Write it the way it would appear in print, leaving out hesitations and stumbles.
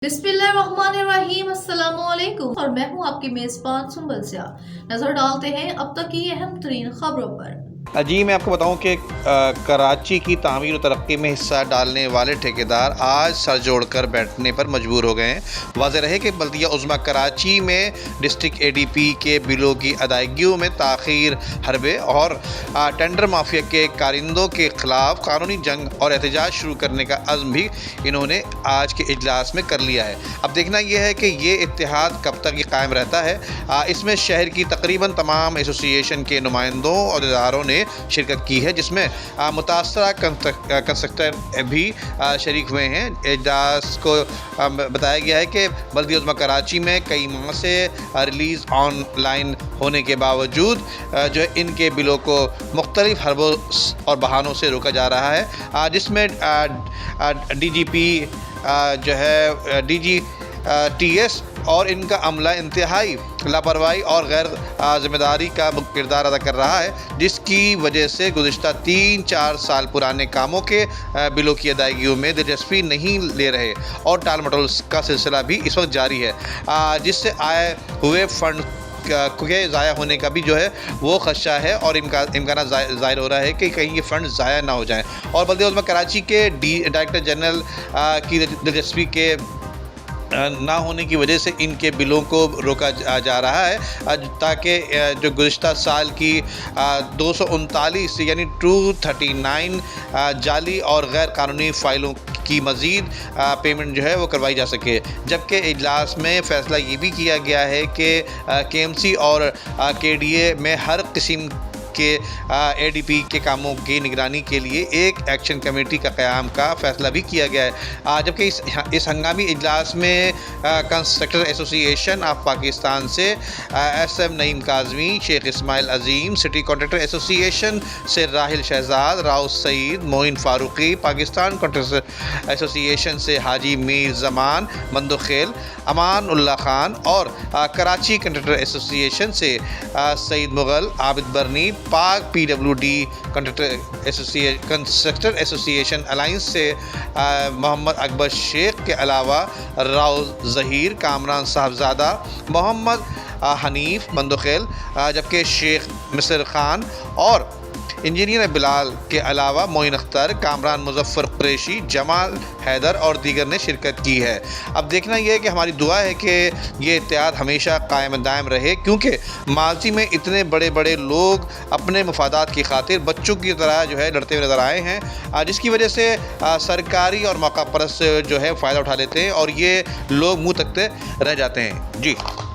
बिस्मिल्लाहिर्रहमानिर्रहीम अस्सलाम वालेकुम और मैं हूं आपकी मेज़बान सुंबल सियाह। नजर डालते हैं अब तक की अहम तरीन खबरों पर। जी मैं आपको बताऊं कि कराची की तामीर और तरक्की में हिस्सा डालने वाले ठेकेदार आज सर जोड़कर बैठने पर मजबूर हो गए हैं। वाज़ेह रहे कि बल्दिया उज़्मा कराची में डिस्ट्रिक्ट ADP के बिलों की अदायगियों में ताख़ीर, हरबे और टेंडर माफिया के कारिंदों के ख़िलाफ़ कानूनी जंग और एहतजाज शुरू करने का अज़्म भी इन्होंने आज के इजलास में कर लिया है। अब देखना यह है कि ये इत्तेहाद कब तक ये कायम रहता है। इसमें शहर की तकरीबन तमाम एसोसिएशन के नुमाइंदों और इदारों ने शिरकत की है, जिसमें मुतासरा कंस्ट्रक्टर भी शरीक हुए हैं। इजलास को बताया गया है कि बल्दिया उज़्मा कराची में कई माह से रिलीज़ ऑनलाइन होने के बावजूद जो है इनके बिलों को मुख्तलिफ हरबों और बहानों से रोका जा रहा है, जिसमें DGP जो है DGTS और इनका अमला इंतहाई लापरवाही और गैर ज़िम्मेदारी का किरदार अदा कर रहा है, जिसकी वजह से गुज़िश्ता 3-4 साल पुराने कामों के बिलों की अदायगियों में दिलचस्पी नहीं ले रहे और टाल मटोल का सिलसिला भी इस वक्त जारी है, जिससे आए हुए फंड के ज़ाया होने का भी जो है वो खदशा है और इम्कान ज़ाहिर हो रहा है कि कहीं ये फ़ंड ज़ाया ना हो जाएं। और बल्दिया उज़्मा कराची के डायरेक्टर जनरल की दिलचस्पी के ना होने की वजह से इनके बिलों को रोका जा रहा है, ताकि जो गुज़िश्ता साल की 239 यानी 239 जाली और गैर कानूनी फ़ाइलों की मज़ीद पेमेंट जो है वो करवाई जा सके। जबकि इजलास में फ़ैसला ये भी किया गया है कि KMC और KDA में हर किस्म के ADP के कामों की निगरानी के लिए एक एक्शन कमेटी का क़याम का फ़ैसला भी किया गया है। जबकि इस हंगामी इजलास में कंस्ट्रक्टर एसोसिएशन ऑफ पाकिस्तान से SM नईम काज़मी, शेख इस्माइल अज़ीम, सिटी कॉन्ट्रैक्टर एसोसिएशन से राहिल शहजाद, राव सईद, मोइन फ़ारूकी, पाकिस्तान कॉन्ट्रैक्टर एसोसिएशन से हाजी मीर ज़मान मंदोखेल, अमान उल्ला ख़ान और कराची कॉन्ट्रैक्टर एसोसिएशन से सईद मुग़ल, आबिद बरनी, पाक PWD कंस्ट्रक्टर एसोसिएशन अलाइंस से मोहम्मद अकबर शेख के अलावा राव ज़हीर, कामरान साहबज़ादा, मोहम्मद हनीफ मंदोखेल, जबकि शेख मिस्र ख़ान और इंजीनियर बिलाल के अलावा मोइन अख्तर, कामरान मुज़फ़्फ़र कुरैशी, जमाल हैदर और दीगर ने शिरकत की है। अब देखना यह है कि हमारी दुआ है कि ये इत्तेहाद हमेशा कायम दायम रहे, क्योंकि माजी में इतने बड़े बड़े लोग अपने मफादात की खातिर बच्चों की तरह जो है लड़ते हुए नज़र आए हैं, जिसकी वजह से सरकारी और मौका परस्त जो है फ़ायदा उठा लेते हैं और ये लोग मुँह तकते रह जाते हैं। जी।